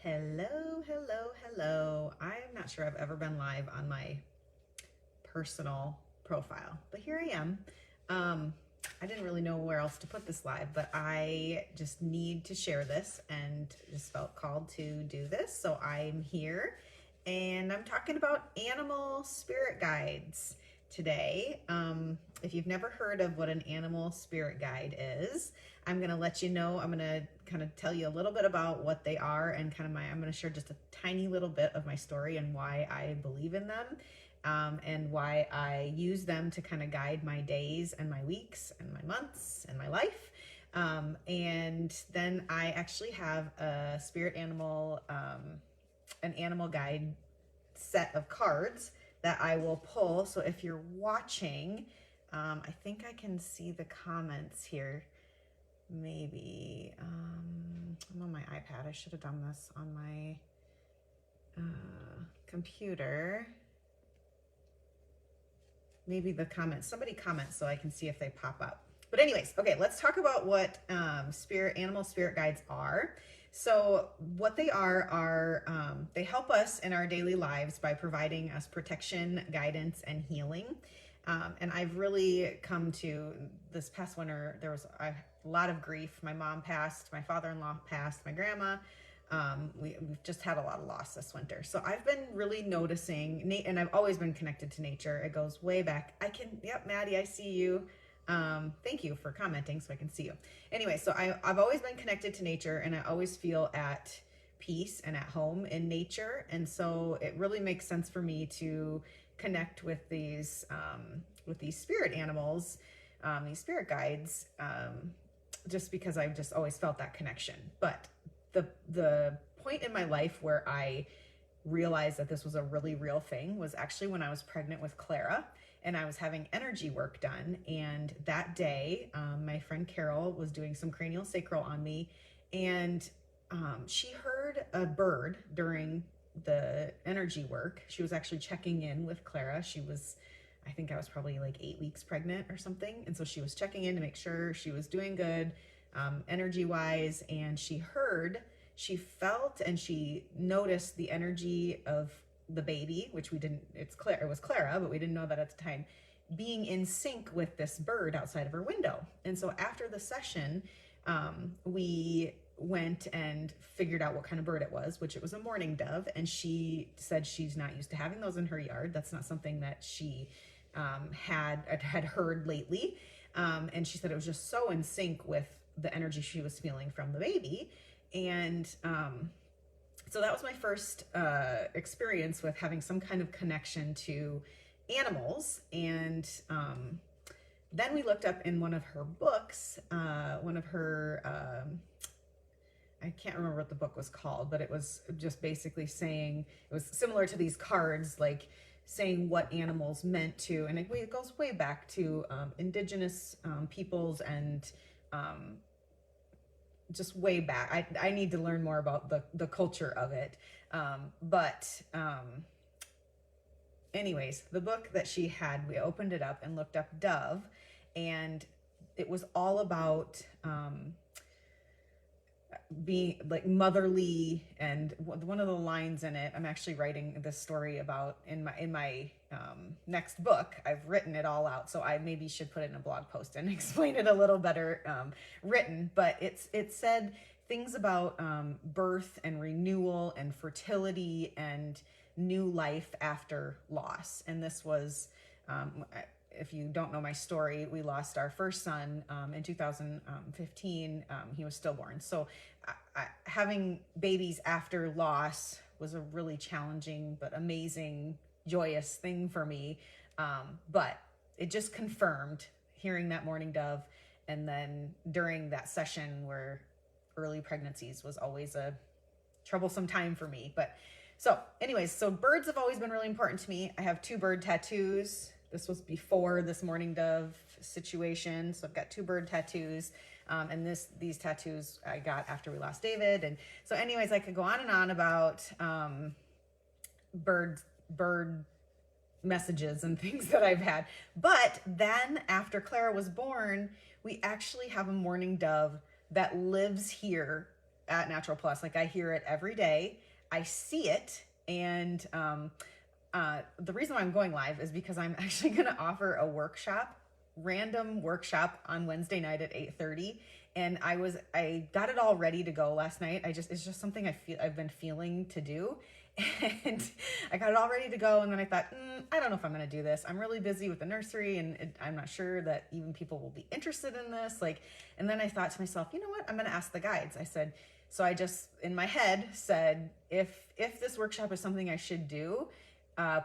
Hello, hello, hello. I'm not sure I've ever been live on my personal profile, but here I am. Um, I didn't really know where else to put this live, but I just need to share this and just felt called to do this. So I'm here and I'm talking about animal spirit guides today. If you've never heard of what an animal spirit guide is, I'm going to let you know. I'm going to kind of tell you a little bit about what they are and I'm going to share just a tiny little bit of my story and why I believe in them. And why I use them to kind of guide my days and my weeks and my months and my life. And then I actually have a spirit animal, an animal guide set of cards that I will pull. So if you're watching, I think I can see the comments here. Maybe I'm on my iPad. I should have done this on my computer. Maybe the comments, somebody comments so I can see if they pop up. But anyways, okay, let's talk about what animal spirit guides are. So what they are they help us in our daily lives by providing us protection, guidance, and healing. And I've really come to this past winter, there was a lot of grief. My mom passed, my father-in-law passed, my grandma. We've just had a lot of loss this winter. So I've been really noticing, and I've always been connected to nature. It goes way back. Yep, Maddie, I see you. Thank you for commenting so I can see you. Anyway, so I've always been connected to nature and I always feel at peace and at home in nature. And so it really makes sense for me to connect with these spirit animals, these spirit guides, just because I've just always felt that connection. But the point in my life where I realized that this was a really real thing was actually when I was pregnant with Clara and I was having energy work done. And that day, my friend Carol was doing some cranial sacral on me, and she heard a bird during the energy work. She was actually checking in with Clara. I think I was probably like 8 weeks pregnant or something. And so she was checking in to make sure she was doing good, energy wise. And she felt, and she noticed the energy of the baby, which it was Clara, but we didn't know that at the time, being in sync with this bird outside of her window. And so after the session, we went and figured out what kind of bird it was, which it was a mourning dove. And she said she's not used to having those in her yard. That's not something that she had heard lately. And she said it was just so in sync with the energy she was feeling from the baby. And so that was my first experience with having some kind of connection to animals. And then we looked up in one of her books, I can't remember what the book was called, but it was just basically saying, it was similar to these cards, like saying what animals meant to, and it goes way back to indigenous peoples and just way back. I need to learn more about the culture of it. Anyways, the book that she had, we opened it up and looked up dove, and it was all about being like motherly. And one of the lines in it, I'm actually writing this story about in my next book. I've written it all out, so I maybe should put it in a blog post and explain it a little better written. But it said things about birth and renewal and fertility and new life after loss. And this was, if you don't know my story, we lost our first son in 2015. He was stillborn. So having babies after loss was a really challenging but amazing, joyous thing for me. But it just confirmed hearing that mourning dove. And then during that session where early pregnancies was always a troublesome time for me. But so anyways, so birds have always been really important to me. I have 2 bird tattoos. This was before this mourning dove situation. So I've got 2 bird tattoos. And these tattoos I got after we lost David. And so anyways, I could go on and on about bird messages and things that I've had. But then after Clara was born, we actually have a mourning dove that lives here at Natural Plus. Like, I hear it every day. I see it. And the reason why I'm going live is because I'm actually going to offer a random workshop on Wednesday night at 8:30. And I got it all ready to go last night. It's just something I've been feeling to do. And I got it all ready to go. And then I thought, I don't know if I'm going to do this. I'm really busy with the nursery, and I'm not sure that even people will be interested in this. And then I thought to myself, you know what? I'm going to ask the guides. So I just, in my head, said, if this workshop is something I should do,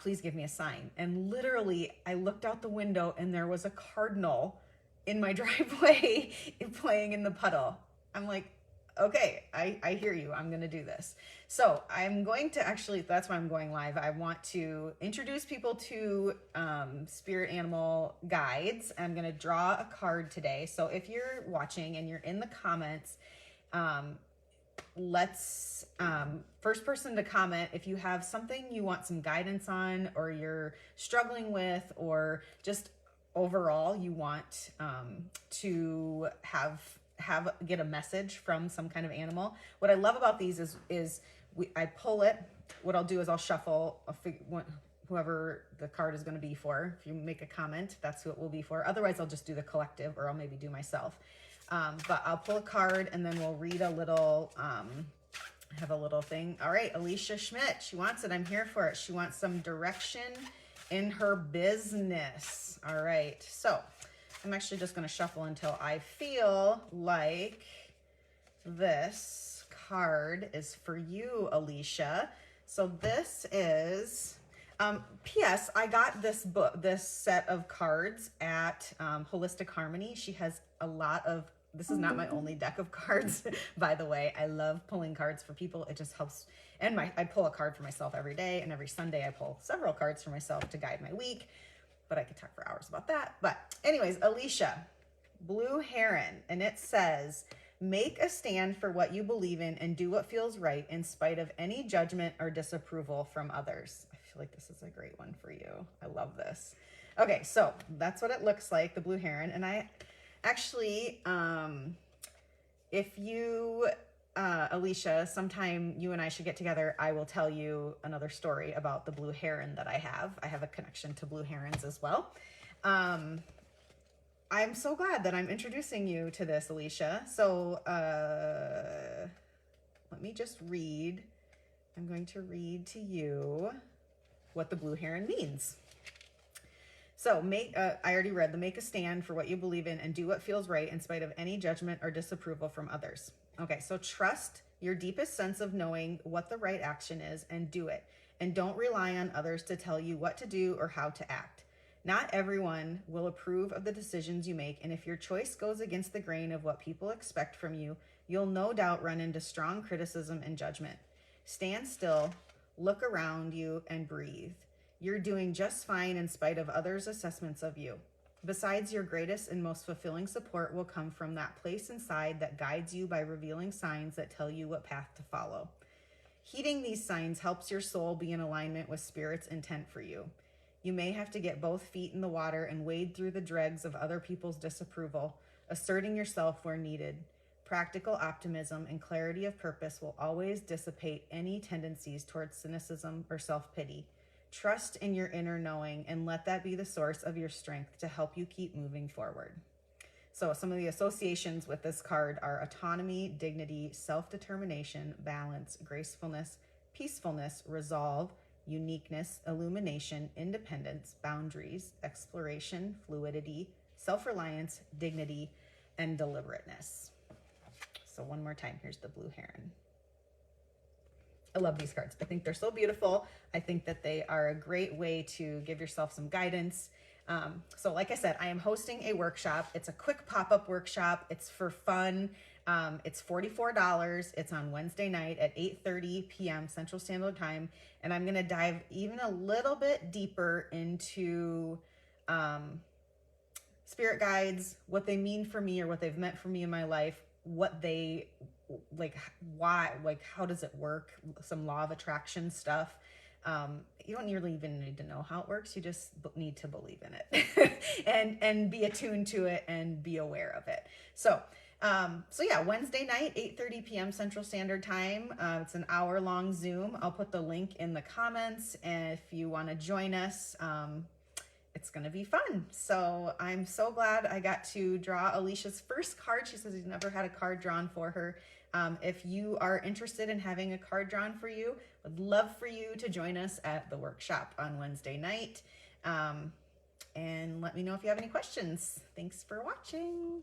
please give me a sign. And literally, I looked out the window and there was a cardinal in my driveway playing in the puddle. I'm like, okay, I hear you. I'm going to do this. So I'm going to that's why I'm going live. I want to introduce people to spirit animal guides. I'm going to draw a card today. So if you're watching and you're in the comments, let's first person to comment if you have something you want some guidance on, or you're struggling with, or just overall you want to get a message from some kind of animal. What I love about these is I pull it. What I'll do is I'll shuffle whoever the card is going to be for. If you make a comment, that's who it will be for. Otherwise, I'll just do the collective, or I'll maybe do myself. But I'll pull a card and then we'll read a little, have a little thing. All right, Alicia Schmidt, she wants it. I'm here for it. She wants some direction in her business. All right, so I'm actually just going to shuffle until I feel like this card is for you, Alicia. So this is, P.S. I got this set of cards at Holistic Harmony. She has a lot of, this is not my only deck of cards, by the way. I love pulling cards for people. It just helps. And I pull a card for myself every day, and every Sunday I pull several cards for myself to guide my week. But I could talk for hours about that. But anyways, Alicia, Blue Heron, and it says, make a stand for what you believe in and do what feels right in spite of any judgment or disapproval from others. I feel like this is a great one for you. I love this. Okay, so that's what it looks like, the Blue Heron. And I actually, if you, Alicia, sometime you and I should get together, I will tell you another story about the Blue Heron that I have. I have a connection to blue herons as well. I'm so glad that I'm introducing you to this, Alicia. So let me just read. I'm going to read to you what the Blue Heron means. So I already read the make a stand for what you believe in and do what feels right in spite of any judgment or disapproval from others. Okay, so trust your deepest sense of knowing what the right action is and do it. And don't rely on others to tell you what to do or how to act. Not everyone will approve of the decisions you make, and if your choice goes against the grain of what people expect from you, you'll no doubt run into strong criticism and judgment. Stand still, look around you, and breathe. You're doing just fine in spite of others' assessments of you. Besides, your greatest and most fulfilling support will come from that place inside that guides you by revealing signs that tell you what path to follow. Heeding these signs helps your soul be in alignment with Spirit's intent for you. You may have to get both feet in the water and wade through the dregs of other people's disapproval, asserting yourself where needed. Practical optimism and clarity of purpose will always dissipate any tendencies towards cynicism or self-pity. Trust in your inner knowing and let that be the source of your strength to help you keep moving forward. So some of the associations with this card are autonomy, dignity, self-determination, balance, gracefulness, peacefulness, resolve, uniqueness, illumination, independence, boundaries, exploration, fluidity, self-reliance, dignity, and deliberateness. So one more time, here's the Blue Heron. I love these cards. I think they're so beautiful. I think that they are a great way to give yourself some guidance. So like I said, I am hosting a workshop. It's a quick pop-up workshop. It's for fun. It's $44. It's on Wednesday night at 8:30 p.m. Central Standard Time. And I'm going to dive even a little bit deeper into spirit guides, what they mean for me or what they've meant for me in my life, what they like, why, like, how does it work? Some law of attraction stuff. You don't really even need to know how it works. You just need to believe in it and be attuned to it and be aware of it. So So yeah, Wednesday night, 8:30 p.m. Central Standard Time. It's an hour-long Zoom. I'll put the link in the comments, and if you want to join us, it's going to be fun. So I'm so glad I got to draw Alicia's first card. She says she's never had a card drawn for her. If you are interested in having a card drawn for you, would love for you to join us at the workshop on Wednesday night. And let me know if you have any questions. Thanks for watching.